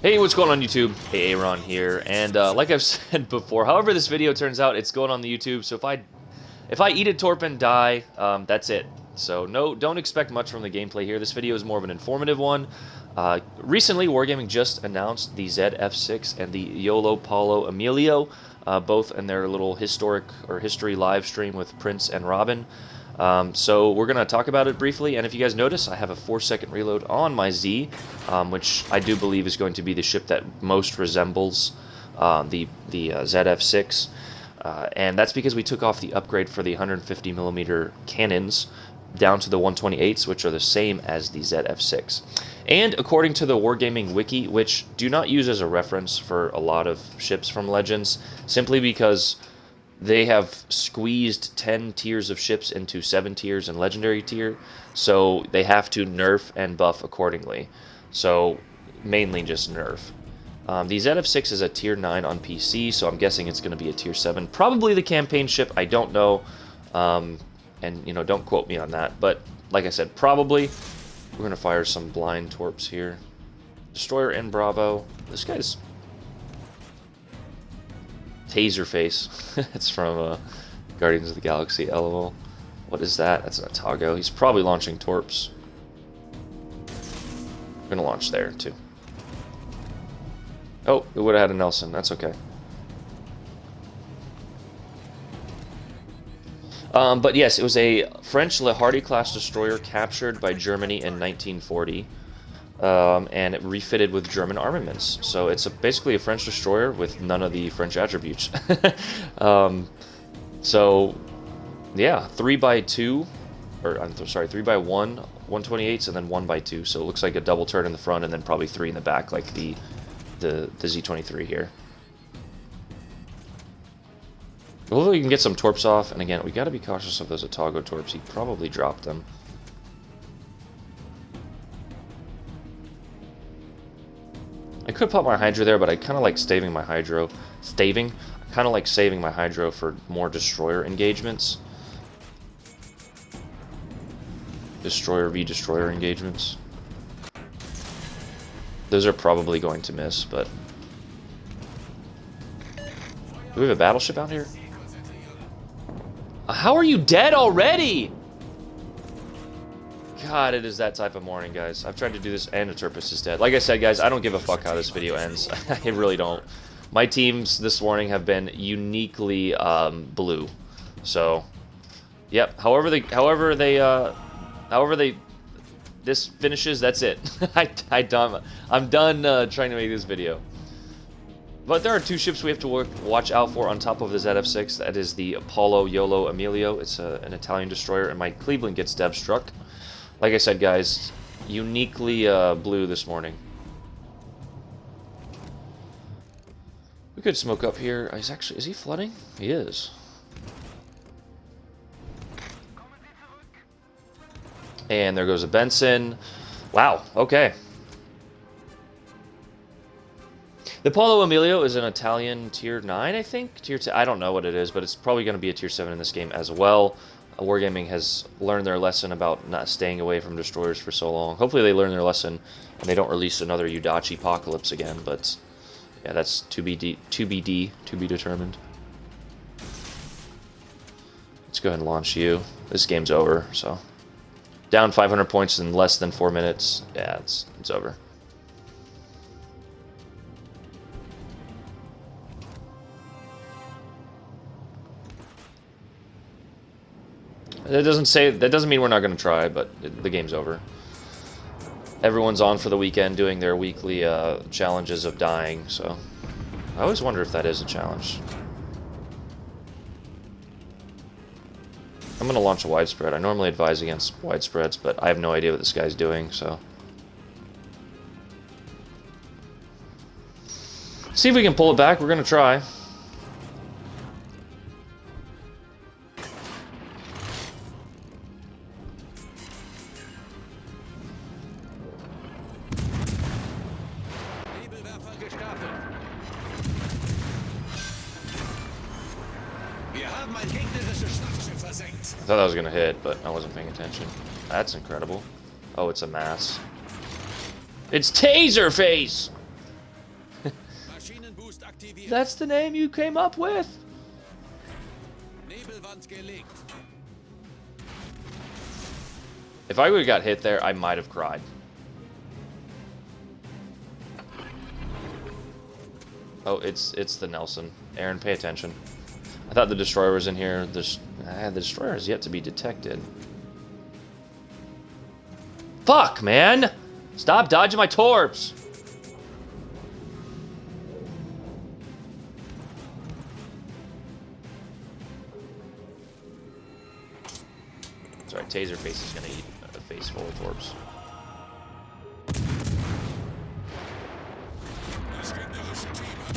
Hey, what's going on YouTube? Hey, Aaron here, and like I've said before, however this video turns out, it's going on the YouTube, so if I eat a torp and die, that's it. So don't expect much from the gameplay here. This video is more of an informative one. Recently, Wargaming just announced the ZF-6 and the YOLO Paolo Emilo, both in their little history live stream with Prince and Robin. So we're going to talk about it briefly, and if you guys notice, I have a 4-second reload on my Z, which I do believe is going to be the ship that most resembles the ZF-6, and that's because we took off the upgrade for the 150mm cannons down to the 128s, which are the same as the ZF-6. And according to the Wargaming Wiki, which do not use as a reference for a lot of ships from Legends, simply because they have squeezed 10 tiers of ships into 7 tiers and legendary tier, so they have to nerf and buff accordingly. So mainly just nerf. The ZF-6 is a tier 9 on PC, so I'm guessing it's going to be a tier 7. Probably the campaign ship, I don't know. And, you know, don't quote me on that. But, like I said, probably. We're going to fire some blind torps here. Destroyer and Bravo. This guy's Taser face. It's from Guardians of the Galaxy, LOL. What is that? That's an Atago. He's probably launching torps. I'm going to launch there, too. Oh, we would have had a Nelson. That's okay. But yes, it was a French Le Hardy-class destroyer captured by Germany in 1940. And it refitted with German armaments. So it's basically a French destroyer with none of the French attributes. So, yeah, 3x2, or I'm sorry, 3x1, 128s, and then 1x2. So it looks like a double turret in the front and then probably 3 in the back, like the Z23 here. Hopefully we can get some torps off, and again, we got to be cautious of those Atago torps. He probably dropped them. I could pop my Hydra there, but I kind of like saving my Hydro. I kind of like saving my Hydro for more destroyer engagements. Destroyer v destroyer engagements. Those are probably going to miss, but do we have a battleship out here? How are you dead already? God, it is that type of morning, guys. I've tried to do this, and the Turpus is dead. Like I said, guys, I don't give a fuck how this video ends. I really don't. My teams this morning have been uniquely blue. So, yep. However this finishes, that's it. I'm done trying to make this video. But there are 2 ships we have to watch out for on top of the ZF-6. That is the Paolo YOLO Emilo. It's an Italian destroyer, and my Cleveland gets dev struck. Like I said, guys, uniquely blue this morning. We could smoke up here. Is he flooding? He is. And there goes a Benson. Wow, okay. The Paolo Emilo is an Italian tier 9, I think? Tier 10, I don't know what it is, but it's probably going to be a tier 7 in this game as well. Wargaming has learned their lesson about not staying away from destroyers for so long. Hopefully they learn their lesson and they don't release another Udachi Apocalypse again, but yeah, that's to be determined. Let's go ahead and launch you. This game's over, so. Down 500 points in less than 4 minutes. Yeah, it's over. That doesn't mean we're not going to try, but the game's over. Everyone's on for the weekend doing their weekly challenges of dying, so I always wonder if that is a challenge. I'm going to launch a widespread. I normally advise against widespreads, but I have no idea what this guy's doing, so. See if we can pull it back. We're going to try. I thought that was going to hit, but I wasn't paying attention. That's incredible. Oh, it's a mass. It's Taser Face! That's the name you came up with? If I would have got hit there, I might have cried. Oh, it's the Nelson. Aaron, pay attention. I thought the destroyer was in here. The destroyer is yet to be detected. Fuck, man! Stop dodging my torps! That's right, Taserface is gonna eat a face full of torps.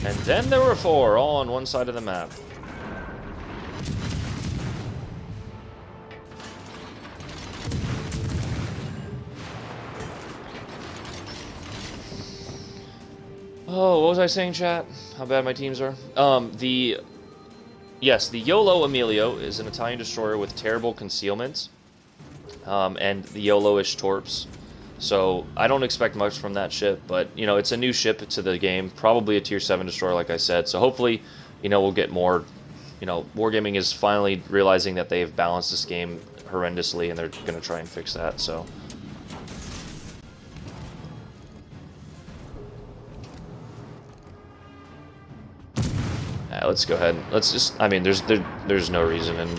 And then there were 4, all on one side of the map. Oh, what was I saying, chat? How bad my teams are? Yes, the YOLO Emilio is an Italian destroyer with terrible concealment, and the YOLO-ish torps. So I don't expect much from that ship, but you know, it's a new ship to the game, probably a tier 7 destroyer, like I said. So hopefully, you know, we'll get more. You know, Wargaming is finally realizing that they've balanced this game horrendously, and they're going to try and fix that. So. Let's go ahead. Let's just. I mean, there's no reason and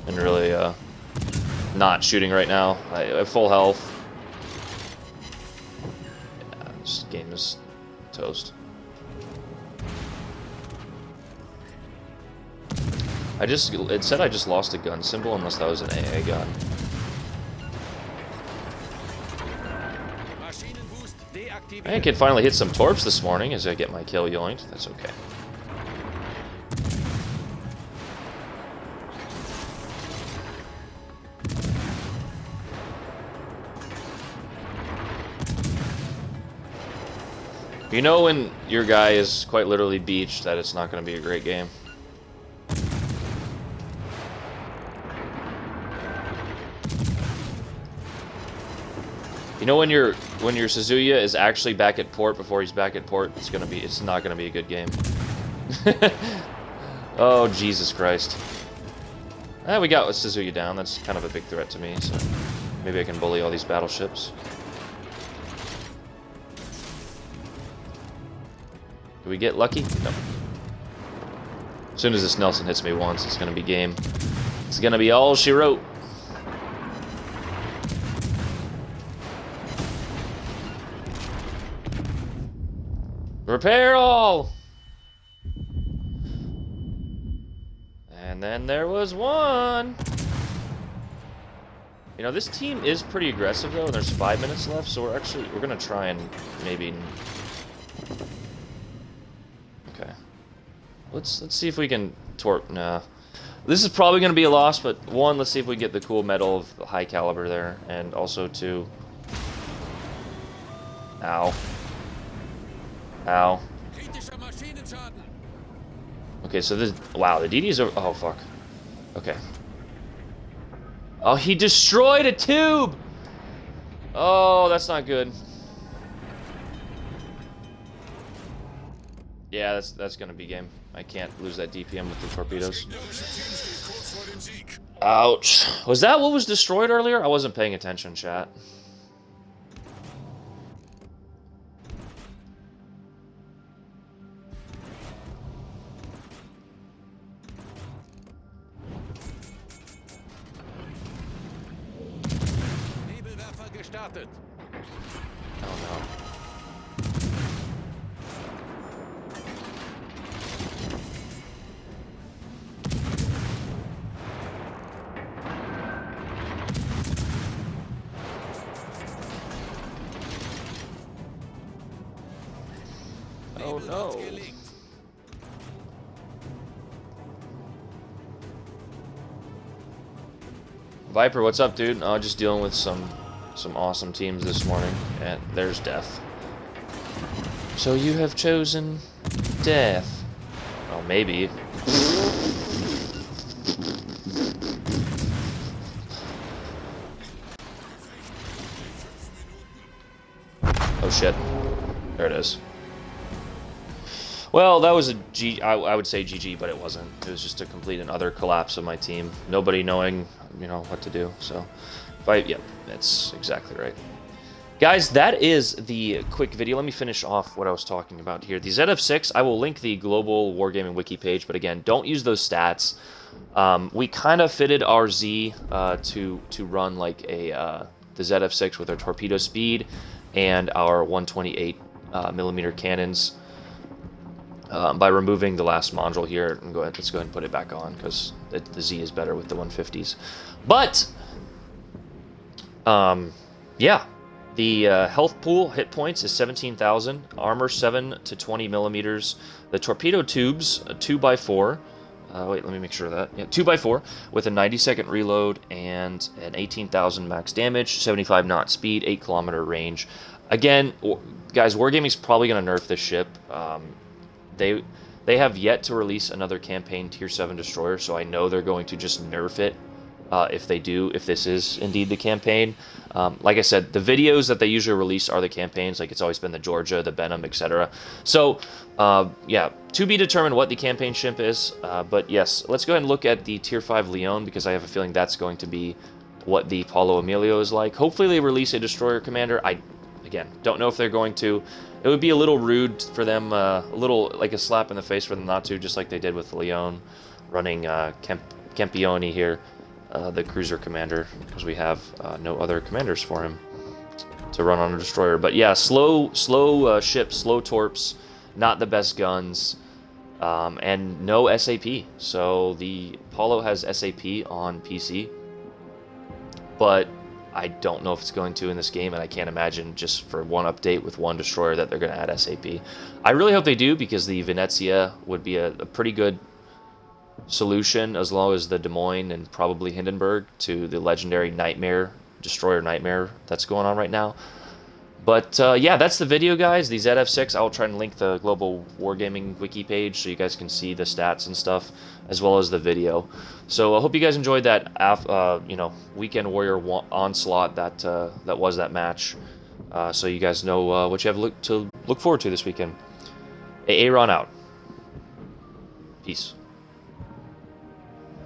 really not shooting right now. I have full health. Yeah, this game is toast. It said I just lost a gun symbol, unless that was an AA gun. I can finally hit some torps this morning as I get my kill yoinked. That's okay. You know when your guy is quite literally beached that it's not going to be a great game. You know when your Suzuya is actually back at port before he's back at port, it's not gonna be a good game. Oh Jesus Christ! We got Suzuya down. That's kind of a big threat to me. So maybe I can bully all these battleships. Do we get lucky? No. As soon as this Nelson hits me once, it's gonna be game. It's gonna be all she wrote. Repair all! And then there was one! You know, this team is pretty aggressive though, and there's 5 minutes left, so we're gonna try and maybe... Okay. Let's see if we can torp... Nah. This is probably gonna be a loss, but 1, let's see if we get the cool medal of high caliber there, and also 2... Ow. Ow. Okay, so this... Wow, the DD's over... Oh, fuck. Okay. Oh, he destroyed a tube! Oh, that's not good. Yeah, that's gonna be game. I can't lose that DPM with the torpedoes. Ouch. Was that what was destroyed earlier? I wasn't paying attention, chat. Oh no. Oh no. Viper, what's up, dude? Just dealing with some awesome teams this morning, and there's death. So you have chosen death. Oh, maybe. Oh shit. There it is. Well, that was a G. I would say GG, but it wasn't. It was just a complete and utter collapse of my team. Nobody knowing, you know, what to do. So, yep, that's exactly right. Guys, that is the quick video. Let me finish off what I was talking about here. The ZF-6, I will link the global Wargaming wiki page, but again, don't use those stats. We kind of fitted our Z to run like the ZF-6 with our torpedo speed and our 128 millimeter cannons by removing the last module here. And let's go ahead and put it back on because the Z is better with the 150s. But, yeah. The health pool hit points is 17,000, armor 7 to 20 millimeters. The torpedo tubes 2x4. Wait, let me make sure of that. Yeah, 2x4 with a 90-second reload and an 18,000 max damage, 75 knot speed, 8-kilometer range. Again, guys, Wargaming's probably going to nerf this ship. They have yet to release another campaign Tier 7 destroyer, so I know they're going to just nerf it. If they do, if this is indeed the campaign. Like I said, the videos that they usually release are the campaigns, like it's always been the Georgia, the Benham, etc. So, yeah, to be determined what the campaign ship is, but yes, let's go ahead and look at the Tier 5 Leon, because I have a feeling that's going to be what the Paolo Emilo is like. Hopefully they release a destroyer commander. I, again, don't know if they're going to. It would be a little rude for them, a little like a slap in the face for them not to, just like they did with Leon, running Campione here. The cruiser commander, because we have no other commanders for him to run on a destroyer. But yeah, slow ships, slow torps, not the best guns, and no SAP. So the Apollo has SAP on PC, but I don't know if it's going to in this game, and I can't imagine just for one update with one destroyer that they're going to add SAP. I really hope they do, because the Venezia would be a pretty good solution, as long as the Des Moines and probably Hindenburg, to the legendary Nightmare, Destroyer Nightmare that's going on right now. But yeah, that's the video, guys. The ZF-6, I'll try and link the Global Wargaming wiki page so you guys can see the stats and stuff, as well as the video. So I hope you guys enjoyed that, you know, Weekend Warrior onslaught that was that match. So you guys know what you have to look forward to this weekend. Aaron out. Peace.